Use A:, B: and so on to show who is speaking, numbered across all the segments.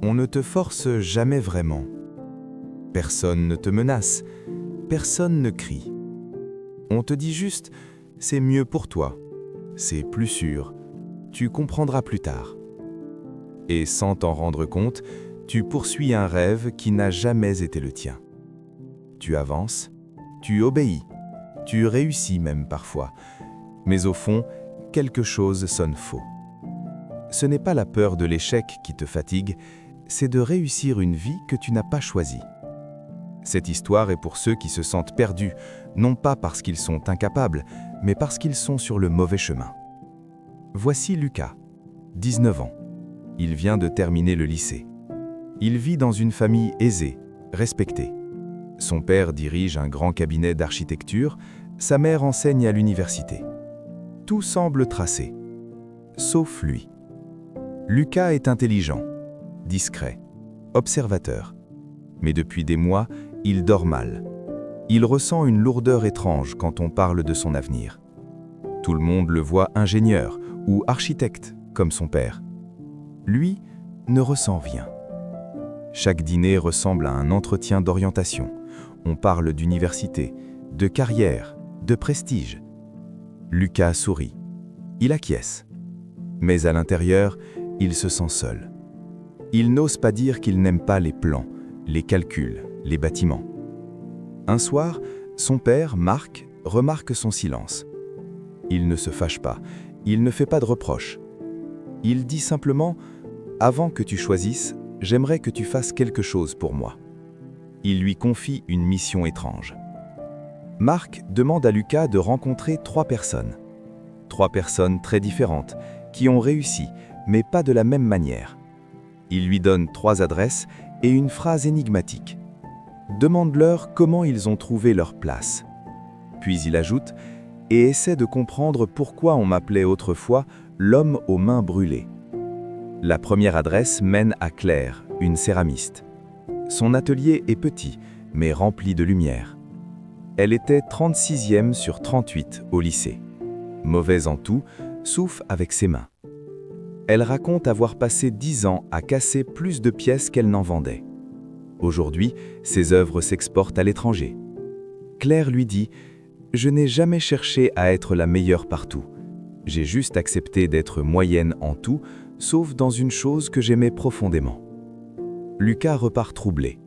A: On ne te force jamais vraiment. Personne ne te menace, personne ne crie. On te dit juste, c'est mieux pour toi, c'est plus sûr, tu comprendras plus tard. Et sans t'en rendre compte, tu poursuis un rêve qui n'a jamais été le tien. Tu avances, tu obéis, tu réussis même parfois, mais au fond, quelque chose sonne faux. Ce n'est pas la peur de l'échec qui te fatigue, c'est de réussir une vie que tu n'as pas choisie. Cette histoire est pour ceux qui se sentent perdus, non pas parce qu'ils sont incapables, mais parce qu'ils sont sur le mauvais chemin. Voici Lucas, 19 ans. Il vient de terminer le lycée. Il vit dans une famille aisée, respectée. Son père dirige un grand cabinet d'architecture, sa mère enseigne à l'université. Tout semble tracé, sauf lui. Lucas est intelligent, discret, observateur. Mais depuis des mois, il dort mal. Il ressent une lourdeur étrange quand on parle de son avenir. Tout le monde le voit ingénieur ou architecte, comme son père. Lui ne ressent rien. Chaque dîner ressemble à un entretien d'orientation. On parle d'université, de carrière, de prestige. Lucas sourit. Il acquiesce. Mais à l'intérieur, il se sent seul. Il n'ose pas dire qu'il n'aime pas les plans, les calculs, les bâtiments. Un soir, son père, Marc, remarque son silence. Il ne se fâche pas, il ne fait pas de reproches. Il dit simplement « Avant que tu choisisses, j'aimerais que tu fasses quelque chose pour moi. » Il lui confie une mission étrange. Marc demande à Lucas de rencontrer 3 personnes. 3 personnes très différentes, qui ont réussi, mais pas de la même manière. Il lui donne 3 adresses et une phrase énigmatique. Demande-leur comment ils ont trouvé leur place. Puis il ajoute « et essaie de comprendre pourquoi on m'appelait autrefois l'homme aux mains brûlées ». La première adresse mène à Claire, une céramiste. Son atelier est petit, mais rempli de lumière. Elle était 36e sur 38 au lycée. Mauvaise en tout, sauf avec ses mains. Elle raconte avoir passé 10 ans à casser plus de pièces qu'elle n'en vendait. Aujourd'hui, ses œuvres s'exportent à l'étranger. Claire lui dit « Je n'ai jamais cherché à être la meilleure partout. J'ai juste accepté d'être moyenne en tout, sauf dans une chose que j'aimais profondément. » Lucas repart troublé.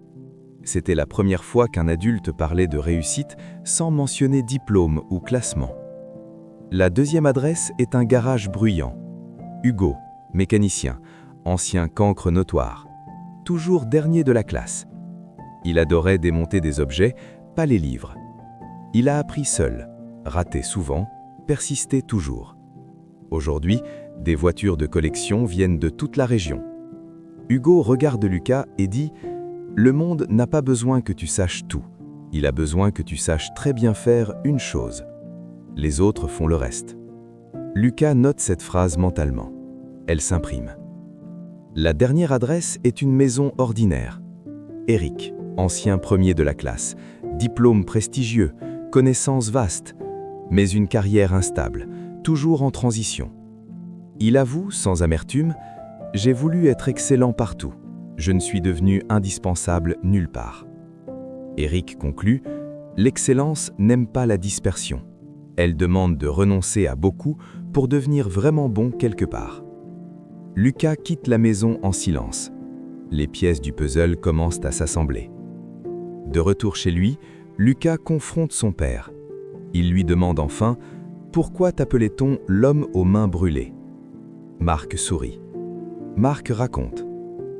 A: C'était la première fois qu'un adulte parlait de réussite sans mentionner diplôme ou classement. La deuxième adresse est un garage bruyant. Hugo, mécanicien, ancien cancre notoire. Toujours dernier de la classe. Il adorait démonter des objets, pas les livres. Il a appris seul, raté souvent, persisté toujours. Aujourd'hui, des voitures de collection viennent de toute la région. Hugo regarde Lucas et dit « Le monde n'a pas besoin que tu saches tout. Il a besoin que tu saches très bien faire une chose. Les autres font le reste. » Lucas note cette phrase mentalement. Elle s'imprime. La dernière adresse est une maison ordinaire. Eric, ancien premier de la classe, diplôme prestigieux, connaissances vastes, mais une carrière instable, toujours en transition. Il avoue, sans amertume, « J'ai voulu être excellent partout. Je ne suis devenu indispensable nulle part. » Eric conclut « L'excellence n'aime pas la dispersion. Elle demande de renoncer à beaucoup pour devenir vraiment bon quelque part. » Lucas quitte la maison en silence. Les pièces du puzzle commencent à s'assembler. De retour chez lui, Lucas confronte son père. Il lui demande enfin « Pourquoi t'appelait-on l'homme aux mains brûlées ?» Marc sourit. Marc raconte.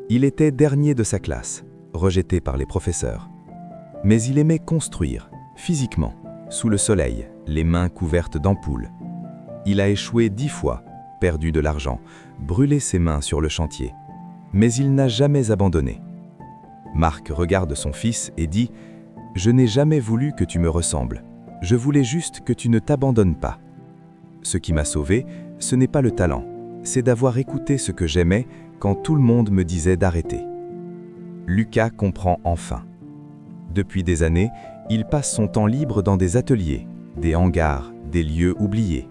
A: Il était dernier de sa classe, rejeté par les professeurs. Mais il aimait construire, physiquement, sous le soleil, les mains couvertes d'ampoules. Il a échoué 10 fois, perdu de l'argent, brûlé ses mains sur le chantier. Mais il n'a jamais abandonné. Marc regarde son fils et dit « Je n'ai jamais voulu que tu me ressembles. Je voulais juste que tu ne t'abandonnes pas. Ce qui m'a sauvé, ce n'est pas le talent, c'est d'avoir écouté ce que j'aimais quand tout le monde me disait d'arrêter. » Lucas comprend enfin. Depuis des années, il passe son temps libre dans des ateliers, des hangars, des lieux oubliés.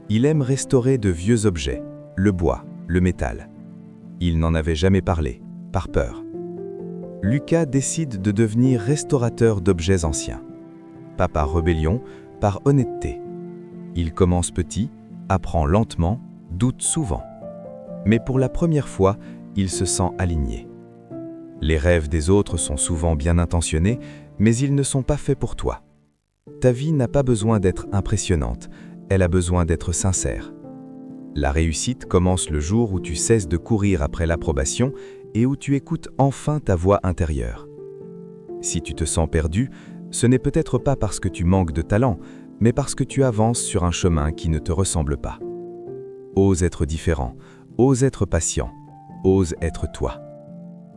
A: Il aime restaurer de vieux objets, le bois, le métal. Il n'en avait jamais parlé, par peur. Lucas décide de devenir restaurateur d'objets anciens. Pas par rébellion, par honnêteté. Il commence petit, apprend lentement, doute souvent. Mais pour la première fois, il se sent aligné. Les rêves des autres sont souvent bien intentionnés, mais ils ne sont pas faits pour toi. Ta vie n'a pas besoin d'être impressionnante, elle a besoin d'être sincère. La réussite commence le jour où tu cesses de courir après l'approbation et où tu écoutes enfin ta voix intérieure. Si tu te sens perdu, ce n'est peut-être pas parce que tu manques de talent, mais parce que tu avances sur un chemin qui ne te ressemble pas. Ose être différent, ose être patient, ose être toi.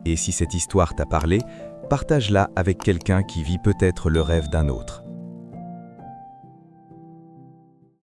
A: Et si cette histoire t'a parlé, partage-la avec quelqu'un qui vit peut-être le rêve d'un autre.